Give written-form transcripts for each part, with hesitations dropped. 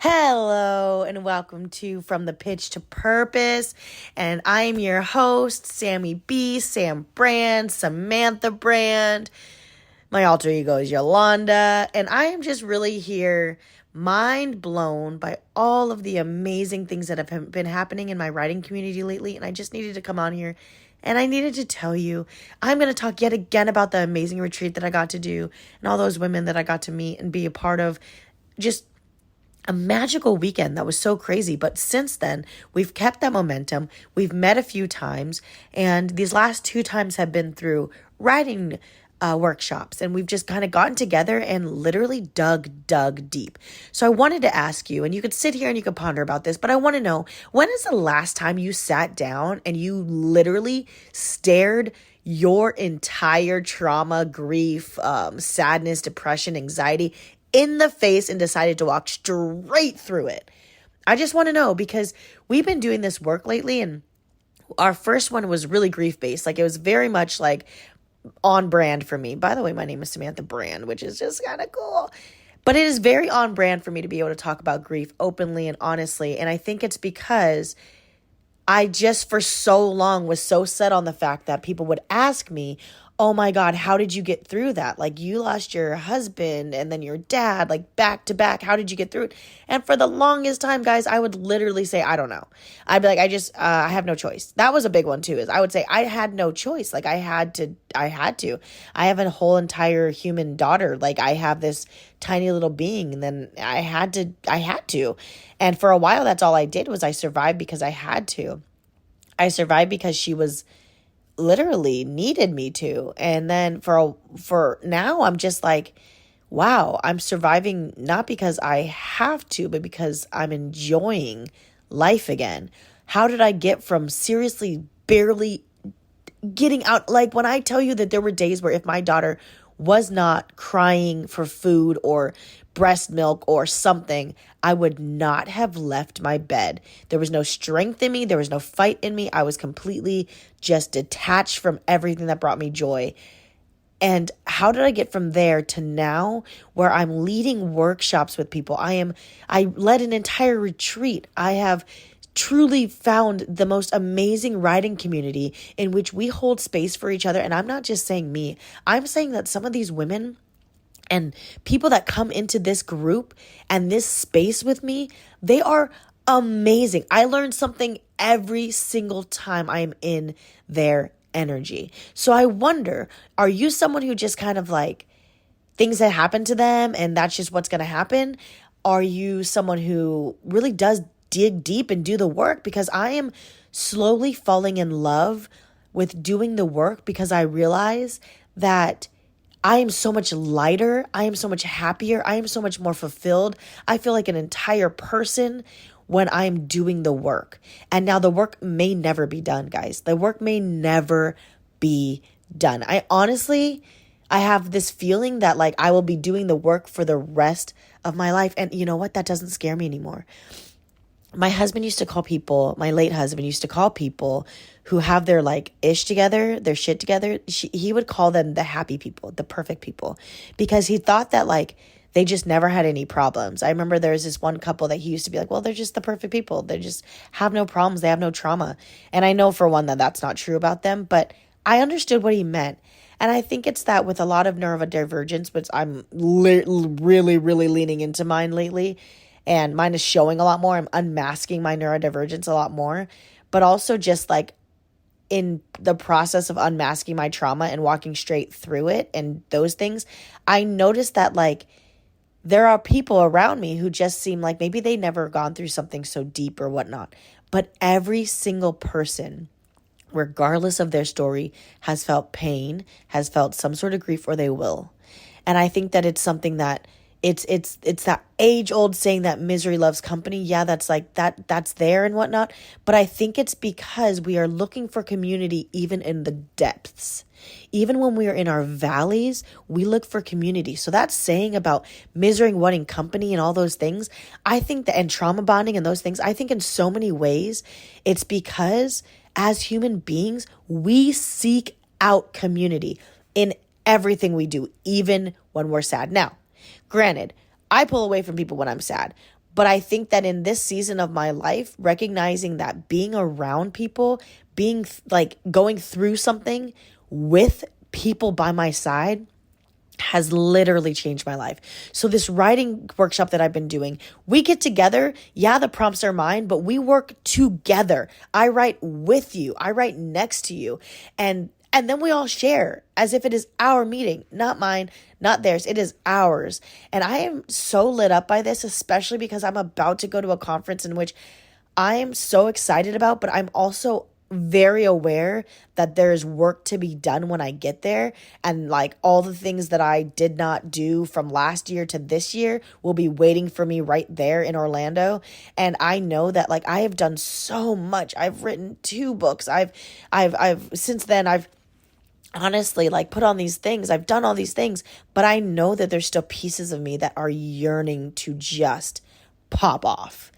Hello and welcome to From the Pitch to Purpose. And I'm your host, Sammy B, Sam Brand, Samantha Brand. My alter ego is Yolanda. And I am just really here, mind blown by all of the amazing things that have been happening in my writing community lately. And I just needed to come on here and I needed to tell you, I'm going to talk yet again about the amazing retreat that I got to do and all those women that I got to meet and be a part of. Just a magical weekend that was so crazy. But since then, we've kept that momentum. We've met a few times, and these last two times have been through writing workshops, and we've just kind of gotten together and literally dug deep. So I wanted to ask you, and you could sit here and you could ponder about this, but I want to know, when is the last time you sat down and you literally stared your entire trauma, grief, sadness, depression, anxiety in the face and decided to walk straight through it? I just want to know, because we've been doing this work lately, and our first one was really grief-based. Like, it was very much like on brand for me. By the way, my name is Samantha Brand, which is just kind of cool. But it is very on brand for me to be able to talk about grief openly and honestly. And I think it's because I just for so long was so set on the fact that people would ask me, oh my God, how did you get through that? Like, you lost your husband and then your dad, like back to back. How did you get through it? And for the longest time, guys, I would literally say, I don't know. I'd be like, I have no choice. That was a big one too, is I would say I had no choice. Like, I had to. I have a whole entire human daughter. Like, I have this tiny little being, and then I had to. And for a while, that's all I did was I survived because I had to. I survived because she was literally needed me to. And then for now, I'm just like, wow, I'm surviving not because I have to, but because I'm enjoying life again. How did I get from seriously barely getting out? Like, when I tell you that there were days where if my daughter was not crying for food or breast milk or something, I would not have left my bed. There was no strength in me. There was no fight in me. I was completely just detached from everything that brought me joy. And how did I get from there to now where I'm leading workshops with people? I led an entire retreat. I have truly found the most amazing writing community in which we hold space for each other. And I'm not just saying me. I'm saying that some of these women and people that come into this group and this space with me, they are amazing. I learn something every single time I am in their energy. So I wonder, are you someone who just kind of like things that happen to them and that's just what's going to happen? Are you someone who really does dig deep and do the work? Because I am slowly falling in love with doing the work, because I realize that I am so much lighter. I am so much happier. I am so much more fulfilled. I feel like an entire person when I am doing the work. And now the work may never be done, guys. The work may never be done. I have this feeling that like I will be doing the work for the rest of my life. And you know what? That doesn't scare me anymore. My husband used to call people, my late husband used to call people who have their like ish together, their shit together. He would call them the happy people, the perfect people, because he thought that like they just never had any problems. I remember there was this one couple that he used to be like, well, they're just the perfect people. They just have no problems. They have no trauma. And I know for one that that's not true about them, but I understood what he meant. And I think it's that with a lot of neurodivergence, which I'm really leaning into mine lately. And mine is showing a lot more. I'm unmasking my neurodivergence a lot more. But also just like in the process of unmasking my trauma and walking straight through it and those things, I noticed that like there are people around me who just seem like maybe they never gone through something so deep or whatnot. But every single person, regardless of their story, has felt pain, has felt some sort of grief, or they will. And I think that it's something that it's that age-old saying that misery loves company. Yeah, that's like that's there and whatnot. But I think it's because we are looking for community even in the depths. Even when we are in our valleys, we look for community. So that saying about misery wanting company and all those things, I think that, and trauma bonding and those things, I think in so many ways, it's because as human beings, we seek out community in everything we do, even when we're sad. Now, granted, I pull away from people when I'm sad, But I think that in this season of my life, recognizing that being around people, being like going through something with people by my side has literally changed my life. So this writing workshop that I've been doing, we get together. Yeah, the prompts are mine, but we work together. I write with you. I write next to you. And then we all share as if it is our meeting, not mine, not theirs. It is ours. And I am so lit up by this, especially because I'm about to go to a conference in which I am so excited about, but I'm also very aware that there's work to be done when I get there. And like all the things that I did not do from last year to this year will be waiting for me right there in Orlando. And I know that like I have done so much. I've written 2 books. I've since then I've honestly like put on these things. I've done all these things, but I know that there's still pieces of me that are yearning to just pop off.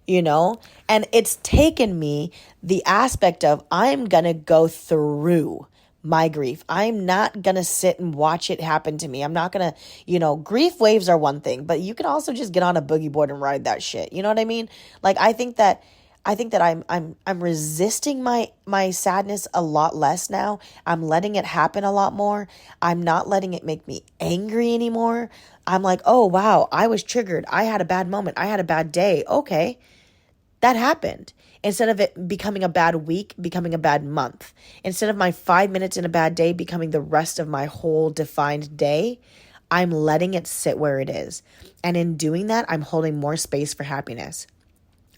And it's taken me the aspect of I'm going to go through my grief. I'm not going to sit and watch it happen to me. I'm not going to, grief waves are one thing, but you can also just get on a boogie board and ride that shit. You know what I mean? Like, I think that I'm resisting my sadness a lot less now. I'm letting it happen a lot more. I'm not letting it make me angry anymore. I'm like, oh, wow, I was triggered. I had a bad moment. I had a bad day. Okay. That happened. Instead of it becoming a bad week, becoming a bad month. Instead of my 5 minutes in a bad day becoming the rest of my whole defined day, I'm letting it sit where it is. And in doing that, I'm holding more space for happiness.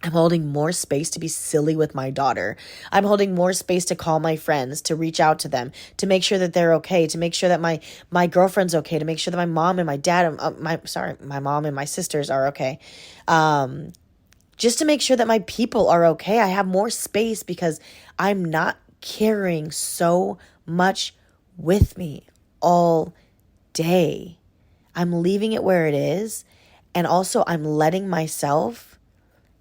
I'm holding more space to be silly with my daughter. I'm holding more space to call my friends, to reach out to them, to make sure that they're okay, to make sure that my girlfriend's okay, to make sure that my mom and my dad, my mom and my sisters are okay. Just to make sure that my people are okay. I have more space because I'm not carrying so much with me all day. I'm leaving it where it is. And also I'm letting myself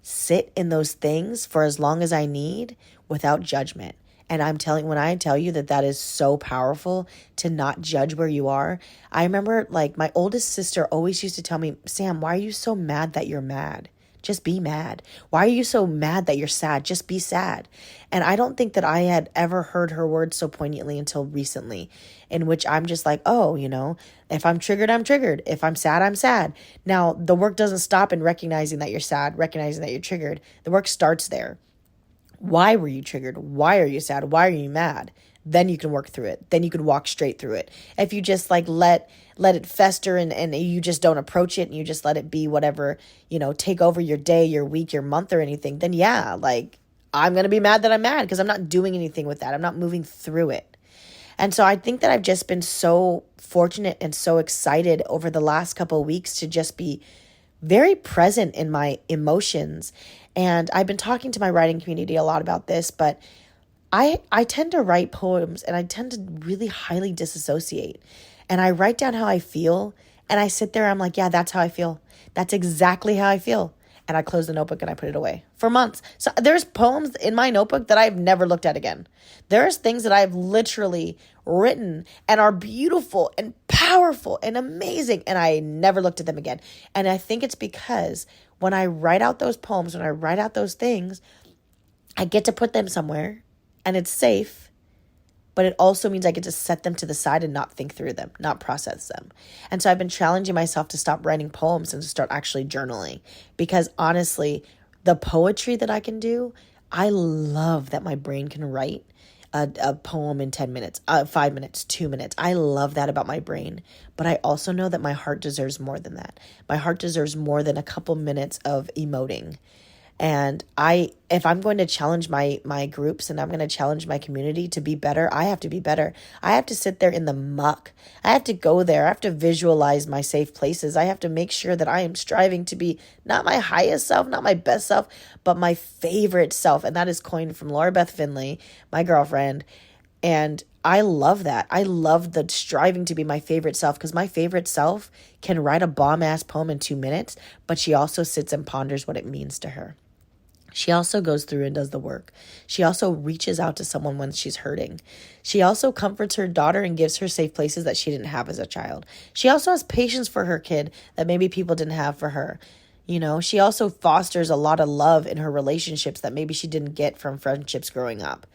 sit in those things for as long as I need without judgment. And when I tell you that is so powerful to not judge where you are. I remember like my oldest sister always used to tell me, Sam, why are you so mad that you're mad? Just be mad. Why are you so mad that you're sad? Just be sad. And I don't think that I had ever heard her words so poignantly until recently, in which I'm just like, oh, if I'm triggered, I'm triggered. If I'm sad, I'm sad. Now, the work doesn't stop in recognizing that you're sad, recognizing that you're triggered. The work starts there. Why were you triggered? Why are you sad? Why are you mad? Then you can work through it. Then you can walk straight through it. If you just like let it fester and you just don't approach it and you just let it be whatever, take over your day, your week, your month or anything, then yeah, like I'm going to be mad that I'm mad because I'm not doing anything with that. I'm not moving through it. And so I think that I've just been so fortunate and so excited over the last couple of weeks to just be very present in my emotions. And I've been talking to my writing community a lot about this, but I tend to write poems and I tend to really highly disassociate. And I write down how I feel and I sit there, I'm like, yeah, that's how I feel. That's exactly how I feel. And I close the notebook and I put it away for months. So there's poems in my notebook that I've never looked at again. There's things that I've literally written and are beautiful and powerful and amazing. And I never looked at them again. And I think it's because when I write out those poems, when I write out those things, I get to put them somewhere and it's safe, but it also means I get to set them to the side and not think through them, not process them. And so I've been challenging myself to stop writing poems and to start actually journaling, because honestly, the poetry that I can do, I love that my brain can write a poem in 10 minutes, 5 minutes, 2 minutes. I love that about my brain, but I also know that my heart deserves more than that. My heart deserves more than a couple minutes of emoting. And if I'm going to challenge my groups and I'm going to challenge my community to be better, I have to be better. I have to sit there in the muck. I have to go there. I have to visualize my safe places. I have to make sure that I am striving to be not my highest self, not my best self, but my favorite self. And that is coined from Laura Beth Finley, my girlfriend. And I love that. I love the striving to be my favorite self, because my favorite self can write a bomb-ass poem in 2 minutes, but she also sits and ponders what it means to her. She also goes through and does the work. She also reaches out to someone when she's hurting. She also comforts her daughter and gives her safe places that she didn't have as a child. She also has patience for her kid that maybe people didn't have for her. You know, she also fosters a lot of love in her relationships that maybe she didn't get from friendships growing up.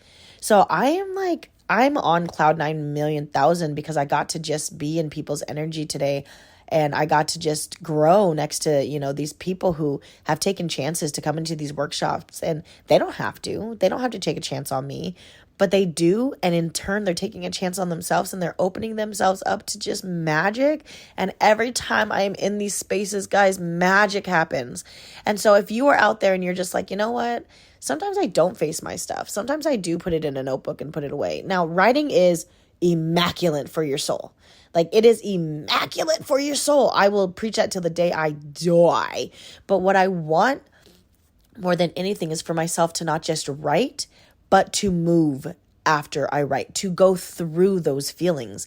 So I'm on cloud 9,000,000 because I got to just be in people's energy today. And I got to just grow next to, these people who have taken chances to come into these workshops. And they don't have to. They don't have to take a chance on me. But they do. And in turn, they're taking a chance on themselves. And they're opening themselves up to just magic. And every time I am in these spaces, guys, magic happens. And so if you are out there and you're just like, you know what? Sometimes I don't face my stuff. Sometimes I do put it in a notebook and put it away. Now, writing is immaculate for your soul. Like, it is immaculate for your soul. I will preach that till the day I die. But what I want more than anything is for myself to not just write, but to move after I write, to go through those feelings,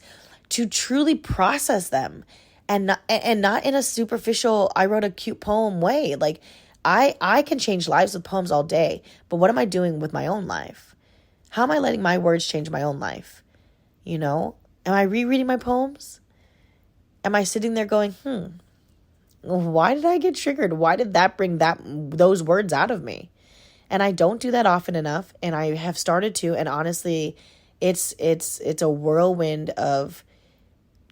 to truly process them, and not in a superficial, I wrote a cute poem way. Like, I can change lives with poems all day, but what am I doing with my own life? How am I letting my words change my own life? Am I rereading my poems? Am I sitting there going, why did I get triggered? Why did that bring those words out of me? And I don't do that often enough, and I have started to, and honestly, it's a whirlwind of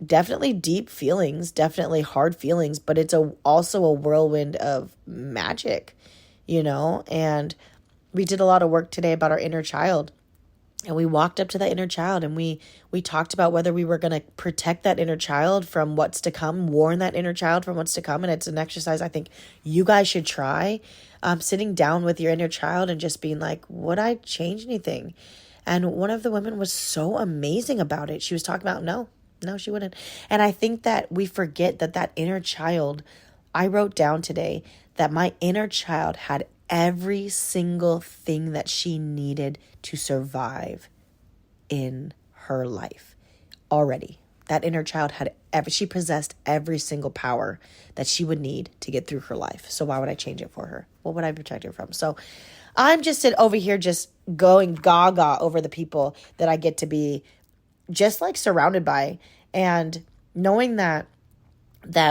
definitely deep feelings, definitely hard feelings, but it's also a whirlwind of magic, and we did a lot of work today about our inner child. And we walked up to that inner child and we talked about whether we were going to protect that inner child from what's to come, warn that inner child from what's to come. And it's an exercise I think you guys should try, sitting down with your inner child and just being like, would I change anything? And one of the women was so amazing about it. She was talking about, no, she wouldn't. And I think that we forget that inner child, I wrote down today that my inner child had every single thing that she needed to survive in her life already. That inner child she possessed every single power that she would need to get through her life. So why would I change it for her? What would I protect her from? So I'm just over here just going gaga over the people that I get to be just like surrounded by, and knowing that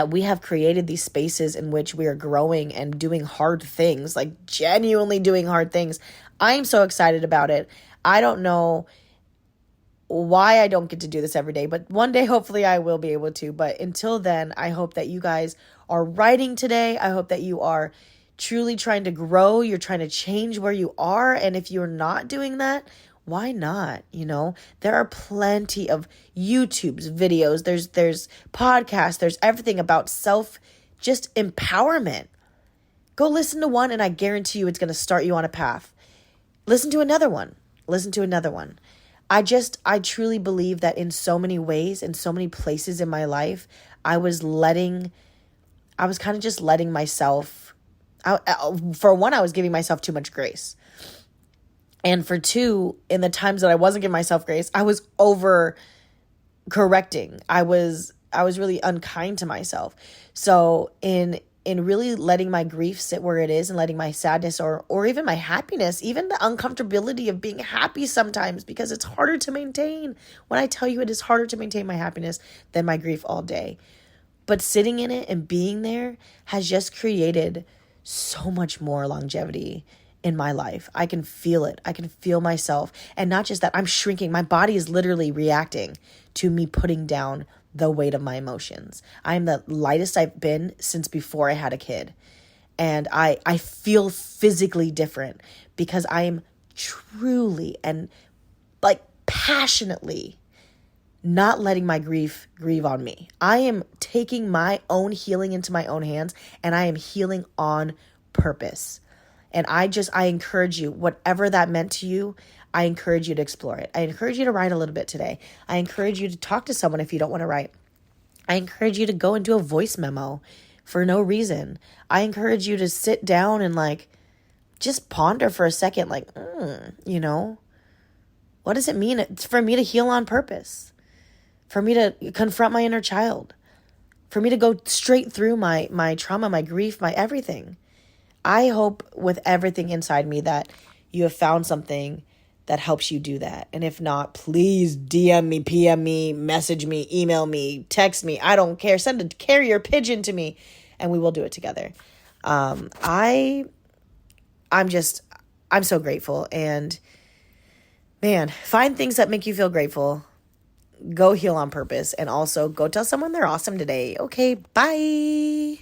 we have created these spaces in which we are growing and doing hard things, like genuinely doing hard things. I am so excited about it. I don't know why I don't get to do this every day, but one day, hopefully I will be able to. But until then, I hope that you guys are writing today. I hope that you are truly trying to grow. You're trying to change where you are. And if you're not doing that, why not? There are plenty of YouTube's videos. There's podcasts. There's everything about just empowerment. Go listen to one and I guarantee you it's going to start you on a path. Listen to another one. I truly believe that in so many ways, in so many places in my life, I was kind of just letting myself, for one, I was giving myself too much grace. And for two, in the times that I wasn't giving myself grace, I was over correcting. I was really unkind to myself. So in really letting my grief sit where it is and letting my sadness or even my happiness, even the uncomfortability of being happy sometimes, because it's harder to maintain. When I tell you it is harder to maintain my happiness than my grief all day. But sitting in it and being there has just created so much more longevity in my life. I can feel it. I can feel myself. And not just that, I'm shrinking. My body is literally reacting to me putting down the weight of my emotions. I'm the lightest I've been since before I had a kid. And I feel physically different because I am truly and like passionately not letting my grief grieve on me. I am taking my own healing into my own hands, and I am healing on purpose. And I encourage you, whatever that meant to you, I encourage you to explore it. I encourage you to write a little bit today. I encourage you to talk to someone if you don't want to write. I encourage you to go and do a voice memo for no reason. I encourage you to sit down and just ponder for a second, what does it mean for me to heal on purpose? For me to confront my inner child? For me to go straight through my trauma, my grief, my everything? I hope with everything inside me that you have found something that helps you do that. And if not, please DM me, PM me, message me, email me, text me. I don't care. Send a carrier pigeon to me and we will do it together. I'm so grateful. And man, find things that make you feel grateful. Go heal on purpose, and also go tell someone they're awesome today. Okay, bye.